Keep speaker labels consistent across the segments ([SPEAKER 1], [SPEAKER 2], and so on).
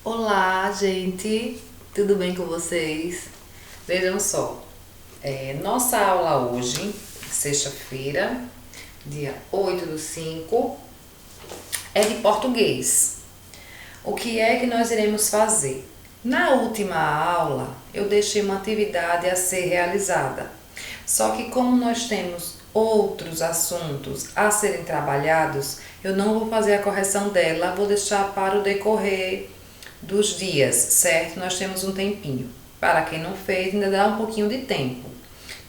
[SPEAKER 1] Olá, gente! Tudo bem com vocês? Vejam só, nossa aula hoje, sexta-feira, dia 8/5, é de português. O que é que nós iremos fazer? Na última aula, eu deixei uma atividade a ser realizada. Só que como nós temos outros assuntos a serem trabalhados, eu não vou fazer a correção dela, vou deixar para o decorrer dos dias, certo? Nós temos um tempinho. Para quem não fez, ainda dá um pouquinho de tempo.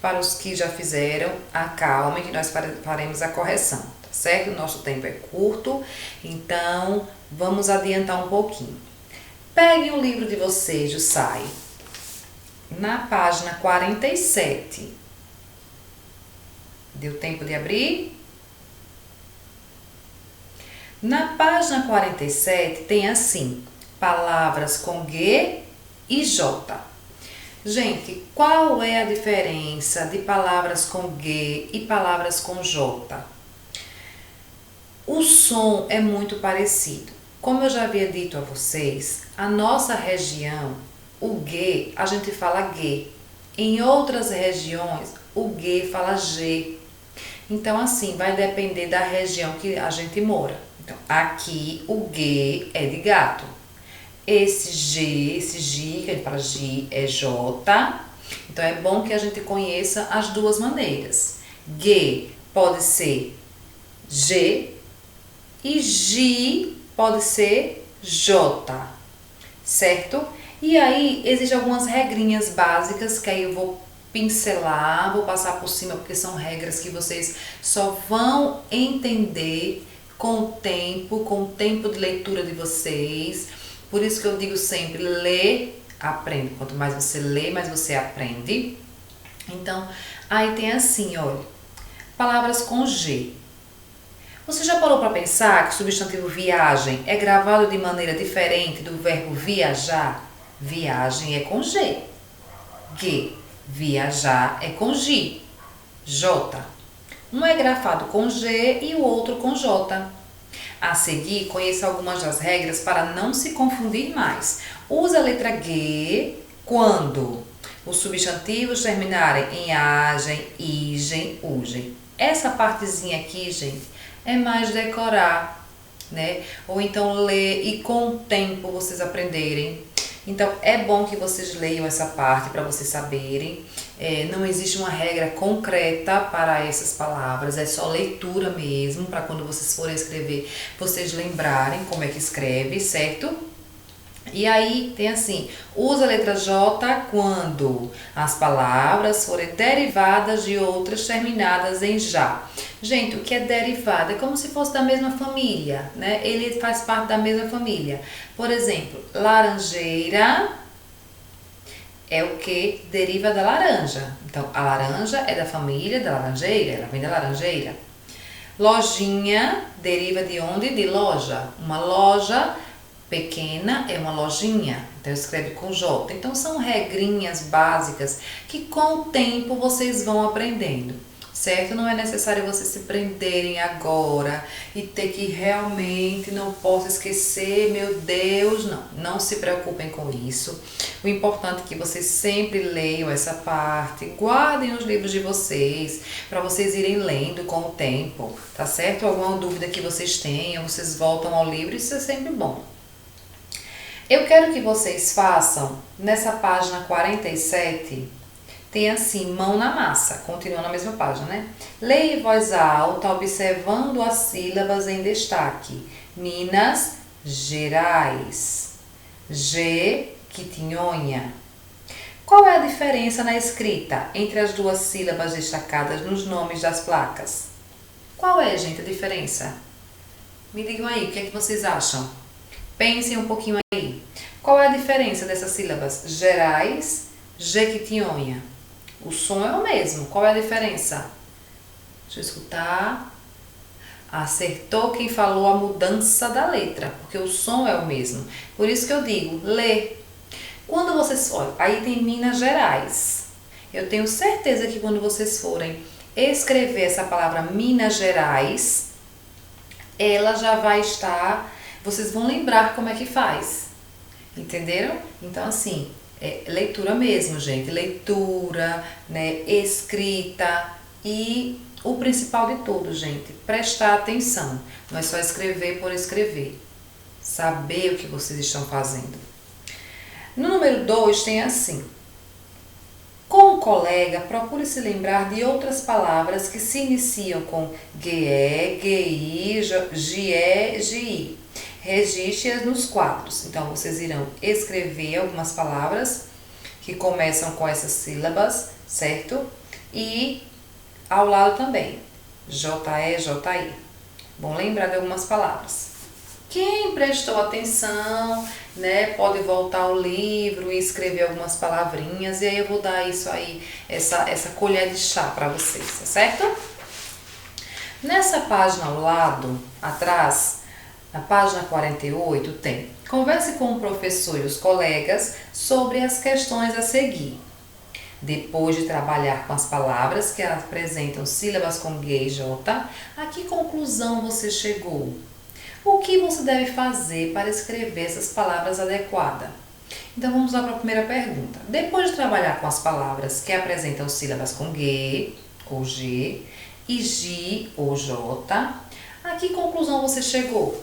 [SPEAKER 1] Para os que já fizeram, acalmem que nós faremos a correção, tá certo? O nosso tempo é curto, então vamos adiantar um pouquinho. Peguem o livro de vocês, o SAI, na página 47. Deu tempo de abrir? Na página 47 tem assim: palavras com G e J. Gente, qual é a diferença de palavras com G e palavras com J? O som é muito parecido. Como eu já havia dito a vocês, a nossa região, o G, a gente fala G. Em outras regiões, o G fala G. Então, assim, vai depender da região que a gente mora. Então, aqui o G é de gato. Esse G, que a gente fala G, é J. Então, é bom que a gente conheça as duas maneiras. G pode ser G e G pode ser J, certo? E aí, existem algumas regrinhas básicas que aí eu vou pincelar, vou passar por cima, porque são regras que vocês só vão entender com o tempo de leitura de vocês. Por isso que eu digo sempre, lê, aprende. Quanto mais você lê, mais você aprende. Então, aí tem assim, olha, palavras com G. Você já parou para pensar que o substantivo viagem é gravado de maneira diferente do verbo viajar? Viagem é com G. G. Viajar é com G. J. Um é grafado com G e o outro com J. A seguir, conheça algumas das regras para não se confundir mais. Use a letra G quando os substantivos terminarem em agem, igem, ugem. Essa partezinha aqui, gente, é mais decorar, né? Ou então ler e com o tempo vocês aprenderem. Então, é bom que vocês leiam essa parte para vocês saberem. Não existe uma regra concreta para essas palavras, é só leitura mesmo, para quando vocês forem escrever, vocês lembrarem como é que escreve, certo? E aí tem assim, usa a letra J quando as palavras forem derivadas de outras terminadas em já. Gente, o que é derivado? É como se fosse da mesma família, né? Ele faz parte da mesma família. Por exemplo, laranjeira é o que deriva da laranja. Então, a laranja é da família da laranjeira, ela vem da laranjeira. Lojinha deriva de onde? De loja. Uma loja pequena é uma lojinha, então escreve com J. Então são regrinhas básicas que com o tempo vocês vão aprendendo, certo? Não é necessário vocês se prenderem agora e ter que realmente não posso esquecer, meu Deus, não se preocupem com isso. O importante é que vocês sempre leiam essa parte, guardem os livros de vocês, para vocês irem lendo com o tempo, tá certo? Alguma dúvida que vocês tenham, vocês voltam ao livro, isso é sempre bom. Eu quero que vocês façam, nessa página 47, tem assim, mão na massa, continua na mesma página, né? Leia em voz alta, observando as sílabas em destaque. Minas Gerais. Jequitinhonha. Qual é a diferença na escrita entre as duas sílabas destacadas nos nomes das placas? Qual é, gente, a diferença? Me digam aí, o que é que vocês acham? Pensem um pouquinho aí. Qual é a diferença dessas sílabas? Gerais, Jequitinhonha. O som é o mesmo. Qual é a diferença? Deixa eu escutar. Acertou quem falou a mudança da letra, porque o som é o mesmo. Por isso que eu digo, lê. Quando vocês... Olha, aí tem Minas Gerais. Eu tenho certeza que quando vocês forem escrever essa palavra Minas Gerais, ela já vai estar... Vocês vão lembrar como é que faz. Entenderam? Então, assim, leitura mesmo, gente. Leitura, né, escrita e o principal de tudo, gente, prestar atenção. Não é só escrever por escrever. Saber o que vocês estão fazendo. No número 2 tem assim. Com o colega, procure se lembrar de outras palavras que se iniciam com GE, GI, GE, GI. Registre-as nos quadros. Então, vocês irão escrever algumas palavras que começam com essas sílabas, certo? E ao lado também, JE, JI. Bom lembrar de algumas palavras. Quem prestou atenção, né, pode voltar ao livro e escrever algumas palavrinhas, e aí eu vou dar isso aí, essa colher de chá para vocês, tá certo? Nessa página ao lado, atrás, na página 48, tem: converse com o professor e os colegas sobre as questões a seguir. Depois de trabalhar com as palavras que apresentam sílabas com G e J, a que conclusão você chegou? O que você deve fazer para escrever essas palavras adequadas? Então vamos lá para a primeira pergunta. Depois de trabalhar com as palavras que apresentam sílabas com G ou G e J ou J, a que conclusão você chegou?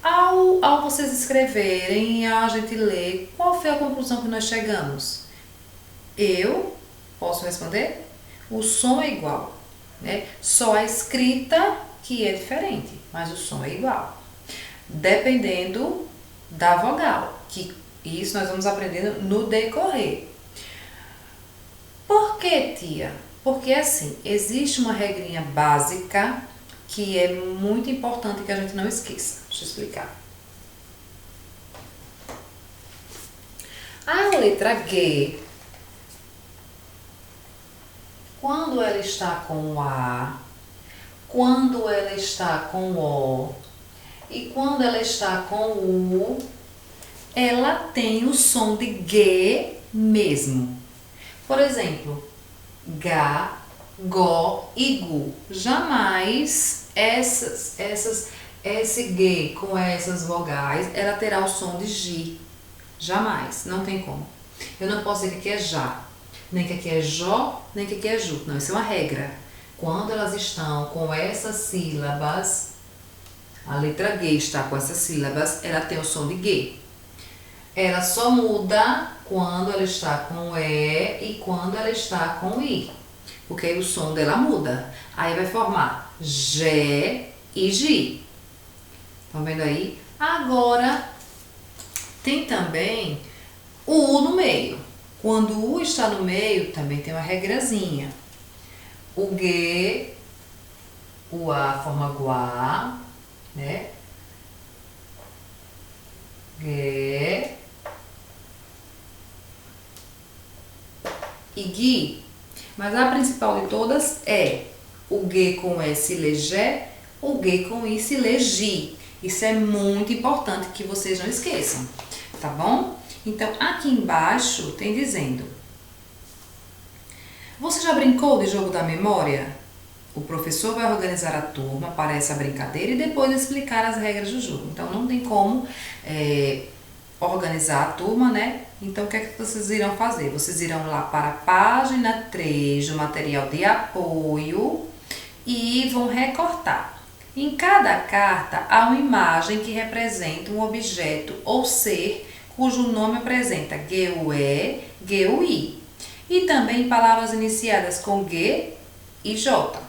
[SPEAKER 1] Ao vocês escreverem e a gente ler, qual foi a conclusão que nós chegamos? Eu posso responder? O som é igual, né? Só a escrita que é diferente, mas o som é igual. Dependendo da vogal, que isso nós vamos aprendendo no decorrer. Por que, tia? Porque assim, existe uma regrinha básica que é muito importante que a gente não esqueça. Deixa eu explicar. A letra G, quando ela está com o A, quando ela está com o O e quando ela está com o U, ela tem o som de G mesmo. Por exemplo, Gá, Gó e Gu. Jamais esse G com essas vogais, ela terá o som de G. Jamais, não tem como. Eu não posso dizer que aqui é Já, nem que aqui é Jó, nem que aqui é Ju. Não, isso é uma regra. Quando elas estão com essas sílabas, a letra G está com essas sílabas, ela tem o som de G. Ela só muda quando ela está com E e quando ela está com I. Porque aí o som dela muda. Aí vai formar G e G. Estão vendo aí? Agora, tem também o U no meio. Quando o U está no meio, também tem uma regrazinha. O G, o A forma Guá, né? G e Gui. Mas a principal de todas é o G com S lê Gé, o G com I se lê Gi. Isso é muito importante que vocês não esqueçam, tá bom? Então, aqui embaixo tem dizendo: você já brincou de jogo da memória? O professor vai organizar a turma para essa brincadeira e depois explicar as regras do jogo. Então, não tem como organizar a turma, né? Então, o que é que vocês irão fazer? Vocês irão lá para a página 3 do material de apoio e vão recortar. Em cada carta há uma imagem que representa um objeto ou ser cujo nome apresenta GUE, GUI. E também palavras iniciadas com G e J.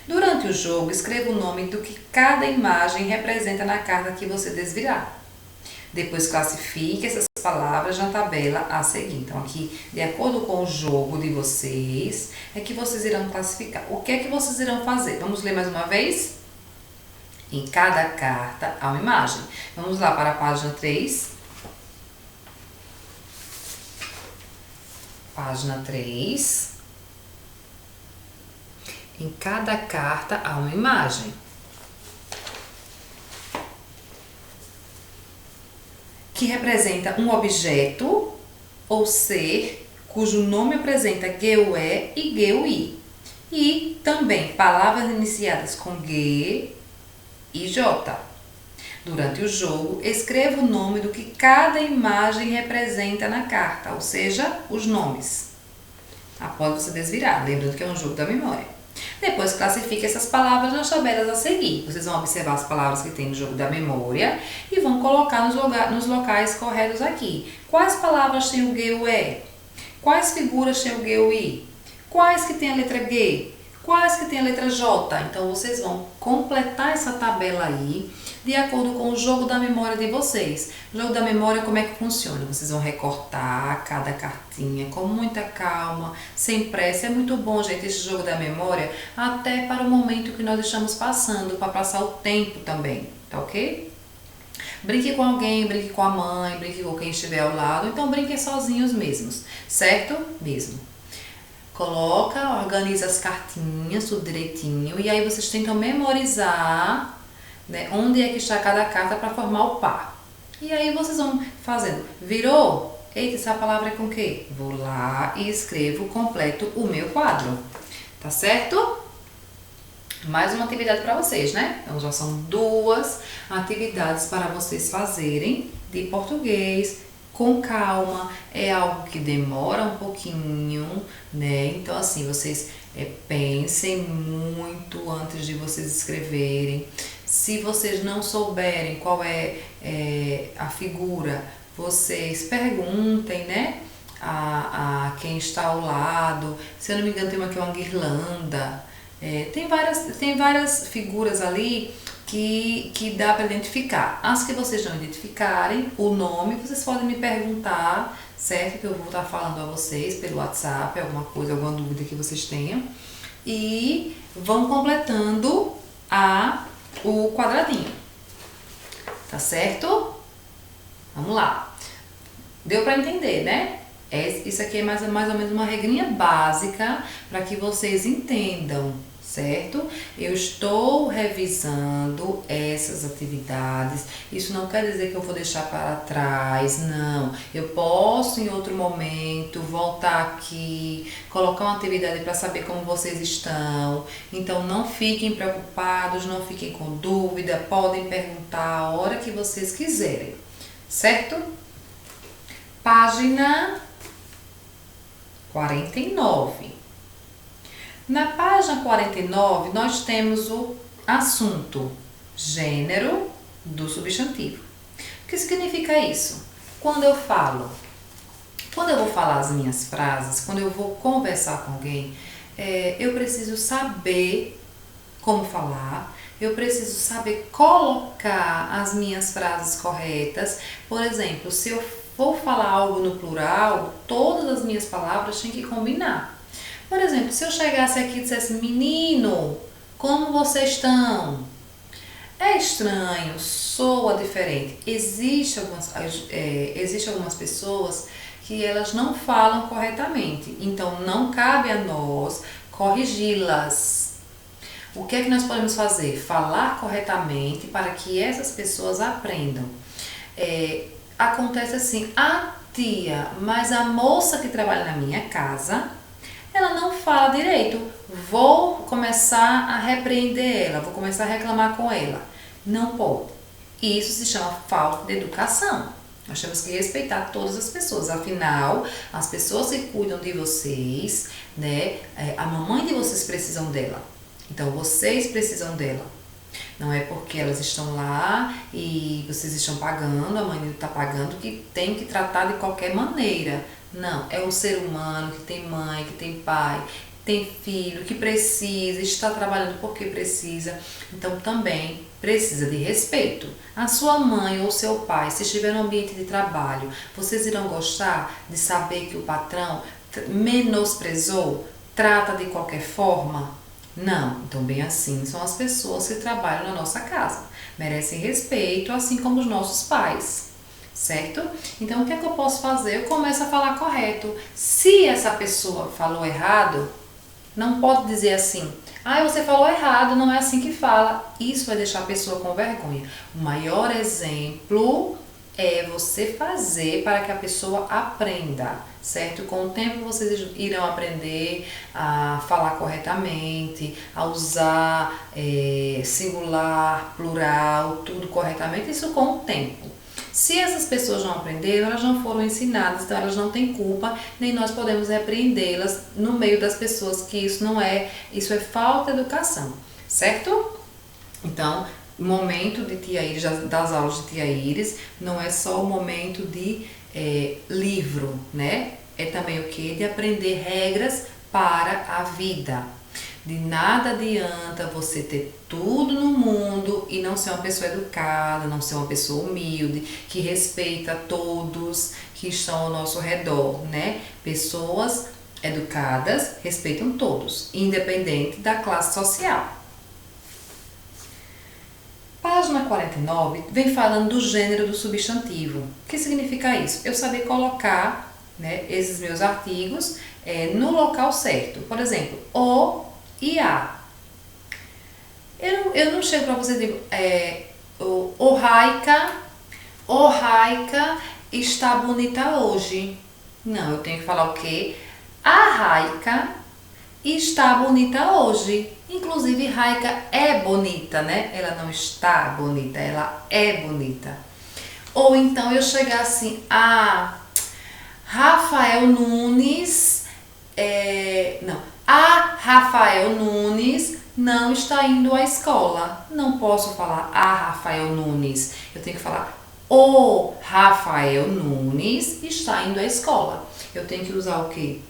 [SPEAKER 1] Durante o jogo, escreva o nome do que cada imagem representa na carta que você desvirar. Depois classifique essas palavras na tabela a seguir. Então, aqui, de acordo com o jogo de vocês, é que vocês irão classificar. O que é que vocês irão fazer? Vamos ler mais uma vez? Em cada carta há uma imagem. Vamos lá para a página 3. Página 3. Em cada carta há uma imagem. Que representa um objeto ou ser cujo nome apresenta GUE e GUI. E também palavras iniciadas com G e J. Durante o jogo, escreva o nome do que cada imagem representa na carta, ou seja, os nomes. Após você desvirar, lembrando que é um jogo da memória. Depois classifique essas palavras nas tabelas a seguir. Vocês vão observar as palavras que tem no jogo da memória e vão colocar nos locais corretos aqui. Quais palavras tem o G e o E? Quais figuras tem o G e o I? Quais que tem a letra G? Quais que tem a letra J? Então vocês vão completar essa tabela aí de acordo com o jogo da memória de vocês. O jogo da memória, como é que funciona? Vocês vão recortar cada cartinha com muita calma, sem pressa. É muito bom, gente, esse jogo da memória, até para o momento que nós estamos passando, para passar o tempo também, tá ok? Brinque com alguém, brinque com a mãe, brinque com quem estiver ao lado, então brinquem sozinhos mesmos, certo? Mesmo. Coloca, organiza as cartinhas, tudo direitinho, e aí vocês tentam memorizar, né, onde é que está cada carta para formar o par. E aí vocês vão fazendo. Virou? Eita, essa palavra é com o quê? Vou lá e escrevo, completo o meu quadro. Tá certo? Mais uma atividade para vocês, né? Então já são 2 atividades para vocês fazerem de português com calma. É algo que demora um pouquinho, né? Então assim, vocês pensem muito antes de vocês escreverem. Se vocês não souberem qual é a figura, vocês perguntem, né? A quem está ao lado. Se eu não me engano, tem uma que é uma guirlanda. Tem várias figuras ali que dá para identificar. As que vocês não identificarem o nome, vocês podem me perguntar, certo? Que eu vou estar falando a vocês pelo WhatsApp, alguma coisa, alguma dúvida que vocês tenham. E vão completando o quadradinho. Tá certo? Vamos lá. Deu para entender, né? Isso aqui é mais ou menos uma regrinha básica para que vocês entendam, certo? Eu estou revisando essas atividades. Isso não quer dizer que eu vou deixar para trás, não. Eu posso em outro momento voltar aqui, colocar uma atividade para saber como vocês estão. Então não fiquem preocupados, não fiquem com dúvida, podem perguntar a hora que vocês quiserem, certo? Página 49. Na página 49, nós temos o assunto, gênero do substantivo. O que significa isso? Quando eu vou falar as minhas frases, quando eu vou conversar com alguém, eu preciso saber como falar, eu preciso saber colocar as minhas frases corretas. Por exemplo, se eu vou falar algo no plural, todas as minhas palavras têm que combinar. Por exemplo, se eu chegasse aqui e dissesse, menino, como vocês estão? É estranho, soa diferente. Existem algumas pessoas que elas não falam corretamente, então não cabe a nós corrigi-las. O que é que nós podemos fazer? Falar corretamente para que essas pessoas aprendam. Acontece assim, tia, mas a moça que trabalha na minha casa, ela não fala direito. Vou começar a repreender ela, vou começar a reclamar com ela. Não pode. Isso se chama falta de educação. Nós temos que respeitar todas as pessoas. Afinal, as pessoas que cuidam de vocês, né? A mamãe de vocês precisam dela. Então, vocês precisam dela. Não é porque elas estão lá e vocês estão pagando, a mãe está pagando, que tem que tratar de qualquer maneira. Não, é um ser humano que tem mãe, que tem pai, tem filho, que precisa, está trabalhando porque precisa. Então também precisa de respeito. A sua mãe ou seu pai, se estiver no ambiente de trabalho, vocês irão gostar de saber que o patrão menosprezou, trata de qualquer forma? Não, então bem assim são as pessoas que trabalham na nossa casa. Merecem respeito, assim como os nossos pais, certo? Então o que é que eu posso fazer? Eu começo a falar correto. Se essa pessoa falou errado, não pode dizer assim, você falou errado, não é assim que fala. Isso vai deixar a pessoa com vergonha. O maior exemplo é você fazer para que a pessoa aprenda, certo? Com o tempo vocês irão aprender a falar corretamente, a usar singular, plural, tudo corretamente, isso com o tempo. Se essas pessoas não aprenderam, elas não foram ensinadas, então elas não têm culpa, nem nós podemos repreendê-las no meio das pessoas, que isso é falta de educação, certo? Então, o momento de Tia Iris, das aulas de Tia Iris, não é só o momento de livro, né? É também o que? De aprender regras para a vida. De nada adianta você ter tudo no mundo e não ser uma pessoa educada, não ser uma pessoa humilde, que respeita todos que estão ao nosso redor, né? Pessoas educadas respeitam todos, independente da classe social. Página 49 vem falando do gênero do substantivo. O que significa isso? Eu saber colocar, né, esses meus artigos no local certo. Por exemplo, o e a. Eu não chego para você e digo, o Raika está bonita hoje. Não, eu tenho que falar o quê? A Raika está bonita hoje. Inclusive, Raika é bonita, né? Ela não está bonita, ela é bonita. Ou então eu chegar assim, Rafael Nunes, a Rafael Nunes não está indo à escola. Não posso falar a Rafael Nunes. Eu tenho que falar o Rafael Nunes está indo à escola. Eu tenho que usar o quê?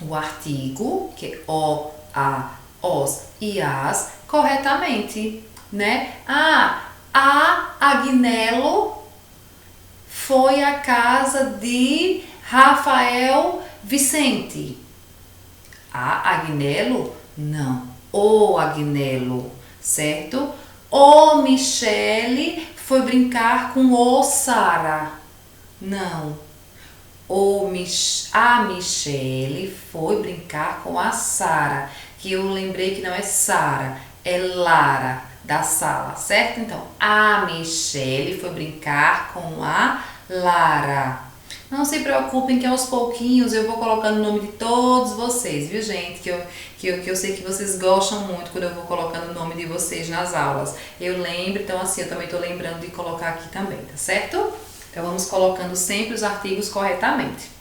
[SPEAKER 1] O artigo, que é o, a, os e as, corretamente, né? A Agnello foi à casa de Rafael Vicente. A Agnello? Não. O Agnello, certo? O Michele foi brincar com o Sara. Não. A Michele foi brincar com a Sara, que eu lembrei que não é Sara, é Lara, da sala, certo? Então, a Michele foi brincar com a Lara. Não se preocupem que aos pouquinhos eu vou colocando o nome de todos vocês, viu, gente? Que eu sei que vocês gostam muito quando eu vou colocando o nome de vocês nas aulas. Eu lembro, então assim, eu também estou lembrando de colocar aqui também, tá certo? Então vamos colocando sempre os artigos corretamente.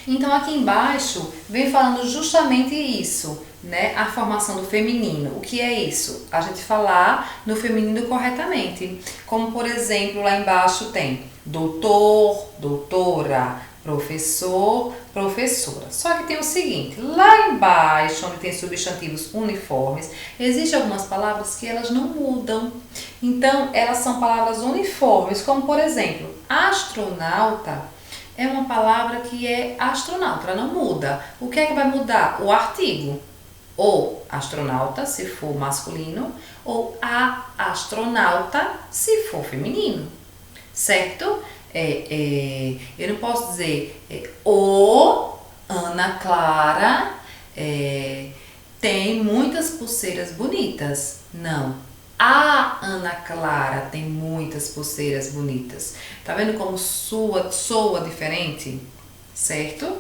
[SPEAKER 1] Então aqui embaixo vem falando justamente isso, né? A formação do feminino. O que é isso? A gente falar no feminino corretamente. Como por exemplo, lá embaixo tem doutor, doutora, professor, professora. Só que tem o seguinte, lá embaixo, onde tem substantivos uniformes, existem algumas palavras que elas não mudam. Então, elas são palavras uniformes, como por exemplo, astronauta é uma palavra que é astronauta, ela não muda. O que é que vai mudar? O artigo. Ou astronauta, se for masculino, ou a astronauta, se for feminino. Certo? Eu não posso dizer o Ana Clara tem muitas pulseiras bonitas. Não. A Ana Clara tem muitas pulseiras bonitas. Tá vendo como soa diferente? Certo?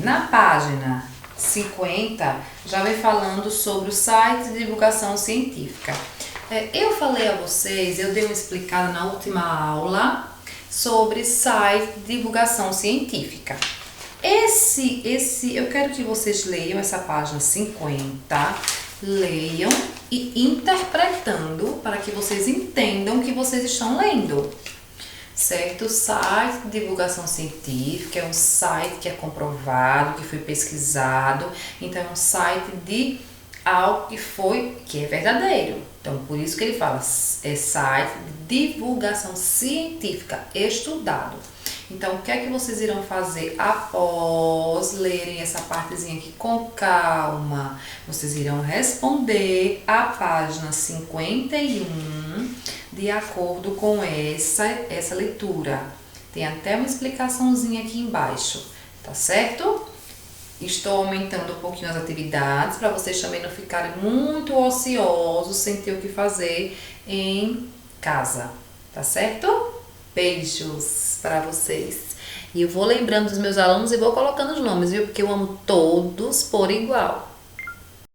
[SPEAKER 1] Na página 50 já vem falando sobre o site de divulgação científica. Eu falei a vocês, eu dei uma explicada na última aula sobre site de divulgação científica. Eu quero que vocês leiam essa página 50, leiam e interpretando para que vocês entendam o que vocês estão lendo. Certo? O site de divulgação científica é um site que é comprovado, que foi pesquisado, então é um site de algo que é verdadeiro. Então, por isso que ele fala, é site de divulgação científica estudado. Então, o que é que vocês irão fazer após lerem essa partezinha aqui com calma? Vocês irão responder a página 51 de acordo com essa leitura. Tem até uma explicaçãozinha aqui embaixo, tá certo? Estou aumentando um pouquinho as atividades para vocês também não ficarem muito ociosos sem ter o que fazer em casa, tá certo? Beijos para vocês. E eu vou lembrando dos meus alunos e vou colocando os nomes, viu? Porque eu amo todos por igual.